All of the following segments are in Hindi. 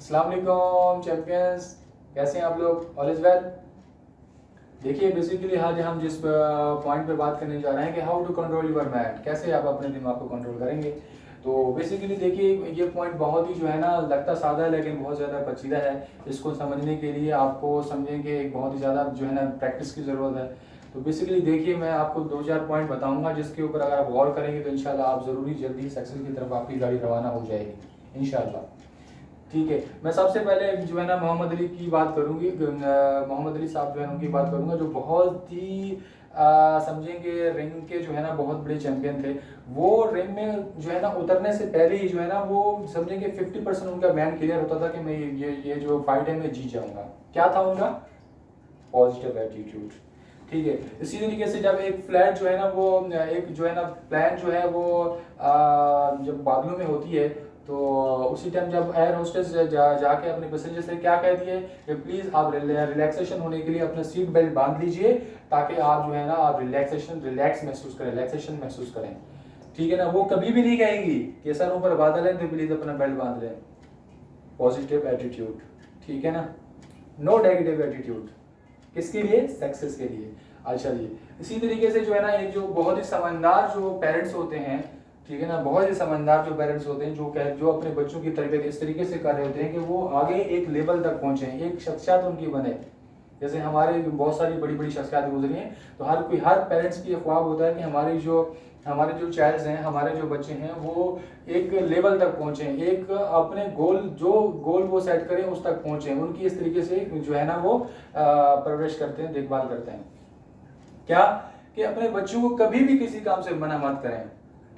अस्सलाम वालेकुम चैंपियंस, कैसे हैं आप लोग? All is well. देखिए बेसिकली आज हम जिस पॉइंट पे बात करने जा रहे हैं कि how to control your mind, कैसे आप अपने दिमाग को कंट्रोल करेंगे। तो बेसिकली देखिए ये पॉइंट बहुत ही जो है ना लगता सादा है लेकिन बहुत ज़्यादा पेचीदा है। इसको समझने के लिए आपको समझेंगे एक बहुत ही ज़्यादा जो है ना प्रैक्टिस की ज़रूरत है। तो बेसिकली देखिए मैं आपको 2-4 पॉइंट बताऊंगा जिसके ऊपर अगर आप गौर करेंगे तो इंशाल्लाह आप ज़रूरी जल्दी सक्सेस की तरफ आपकी गाड़ी रवाना हो जाएगी इंशाल्लाह। ठीक है, मैं सबसे पहले जो है ना मोहम्मद अली की बात करूंगी। मोहम्मद अली साहब जो है उनकी बात करूंगा जो बहुत ही समझेंगे रिंग के जो है ना बहुत बड़े चैंपियन थे। वो रिंग में जो है ना उतरने से पहले ही जो है ना वो समझेंगे 50% उनका मैन क्लियर होता था कि मैं ये जो फाइट है मैं जीत जाऊंगा। क्या था उनका? Positive attitude. ठीक है, इसी तरीके से जब एक फ्लैट जो है ना वो एक जो है ना प्लान जो है वो जब बादलों में होती है तो उसी टाइम जब एयर होस्टेस जाके अपने पैसेंजर से क्या कहती है कि प्लीज़ आप रिलैक्सेशन होने के लिए अपना सीट बेल्ट बांध लीजिए ताकि आप जो है ना आप रिलैक्स महसूस करें, रिलैक्सेशन महसूस करें। ठीक है ना, वो कभी भी नहीं कहेंगी कि सर ऊपर बादल है तो प्लीज़ अपना बेल्ट बांध लें। पॉजिटिव एटीट्यूड, ठीक है ना, नो नेगेटिव एटीट्यूड। किसके लिए? सक्सेस के लिए। अच्छा जी, इसी तरीके से जो है ना एक जो बहुत ही समझदार जो पेरेंट्स होते हैं, ठीक है ना, बहुत ही समझदार जो पेरेंट्स होते हैं जो अपने बच्चों की तरबियत इस तरीके से कर रहे होते हैं कि वो आगे एक लेवल तक पहुंचे, एक शख्सियत उनकी बने। जैसे हमारे बहुत सारी बड़ी बड़ी शख्सियत गुजरी हैं तो हर पेरेंट्स की ख्वाब होता है कि हमारे जो चाइल्ड हैं, हमारे जो बच्चे हैं वो एक लेवल तक पहुंचे, एक अपने गोल वो सेट करें उस तक पहुंचे। उनकी इस तरीके से जो है ना वो परवरिश करते हैं, देखभाल करते हैं। क्या कि अपने बच्चों को कभी भी किसी काम से मना मत करें।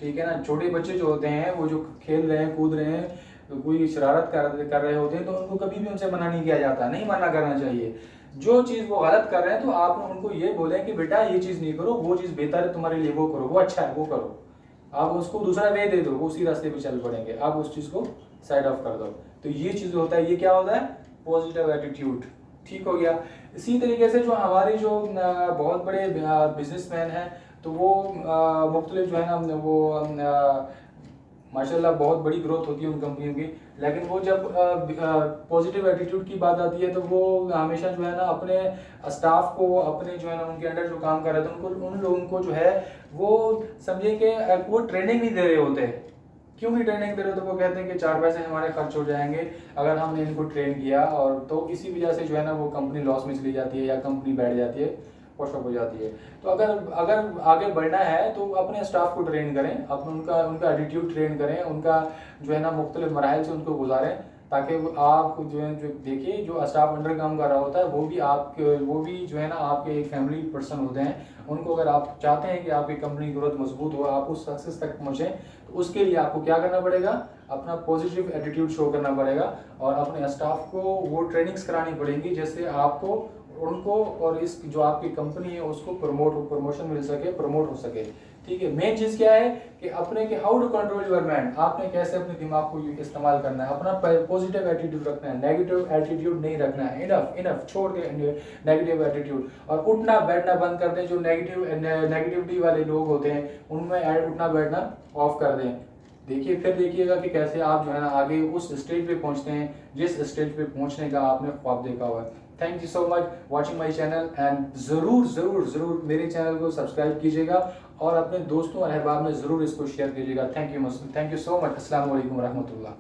ठीक है ना, छोटे बच्चे जो होते हैं वो जो खेल रहे हैं कूद रहे हैं तो कोई शरारत कर रहे होते हैं तो उनको कभी भी उनसे मना नहीं किया जाता, नहीं मना करना चाहिए। जो चीज़ वो गलत कर रहे हैं तो आप उनको ये बोलें कि बेटा ये चीज़ नहीं करो, वो चीज़ बेहतर है तुम्हारे लिए, वो करो, वो अच्छा है वो करो। आप उसको दूसरा वे दे दो, वो उसी रास्ते पे चल पड़ेंगे, आप उस चीज़ को साइड ऑफ कर दो। तो ये चीज़ होता है, ये क्या होता है? Positive attitude. ठीक हो गया। इसी तरीके से जो हमारे जो बहुत बड़े बिजनेसमैन हैं तो वो मुख्तलिफ जो है ना वो माशाल्लाह बहुत बड़ी ग्रोथ होती है उन कंपनियों की, लेकिन वो जब पॉजिटिव एटीट्यूड की बात आती है तो वो हमेशा जो है ना अपने स्टाफ को, अपने जो है ना उनके अंडर जो काम कर रहे थे उन लोगों को जो है वो समझे कि वो ट्रेनिंग नहीं दे रहे होते। क्यों नहीं ट्रेनिंग दे रहे? तो वो कहते हैं कि 4 पैसे हमारे खर्च हो जाएंगे अगर हमने इनको ट्रेन किया, और तो इसी वजह से जो है ना वो कंपनी लॉस में चली जाती है या कंपनी बैठ जाती है, पुशअप हो जाती है। तो अगर आगे बढ़ना है तो अपने स्टाफ को ट्रेन करें, अपने उनका एटीट्यूड ट्रेन करें, उनका जो है ना मुख्तलिफ मराहल से उनको गुजारें ताकि आप जो है जो देखिए जो स्टाफ अंडर काम कर रहा होता है वो भी जो है ना आपके एक फैमिली पर्सन होते हैं। उनको अगर आप चाहते हैं कि आपकी कंपनी ग्रोथ मजबूत हो, आप उस सक्सेस तक पहुँचें, तो उसके लिए आपको क्या करना पड़ेगा? अपना पॉजिटिव एटीट्यूड शो करना पड़ेगा और अपने स्टाफ को वो ट्रेनिंग्स करानी पड़ेंगी जिससे आपको उनको और इस जो आपकी कंपनी है उसको प्रमोशन मिल सके, प्रमोट हो सके। ठीक है, मेन चीज़ क्या है कि अपने के how to control your mind, आपने कैसे अपने दिमाग को इस्तेमाल करना है, अपना पॉजिटिव एटीट्यूड रखना है, नेगेटिव एटीट्यूड नहीं रखना है। इनफ छोड़ के नेगेटिव एटीट्यूड, और उठना बैठना बंद कर दें। जो नेगेटिविटी वाले लोग होते हैं उनमें उठना बैठना ऑफ कर दें। देखिए फिर देखिएगा कि कैसे आप जो है ना आगे उस स्टेज पे पहुंचते हैं जिस स्टेज पे पहुंचने का आपने ख्वाब देखा हुआ है। Thank you so much watching my channel, and ज़रूर मेरे चैनल को सब्सक्राइब कीजिएगा और अपने दोस्तों और अहबाब में ज़रूर इसको शेयर कीजिएगा। Thank you so much. अस्सलाम वालेकुम रहमतुल्लाह।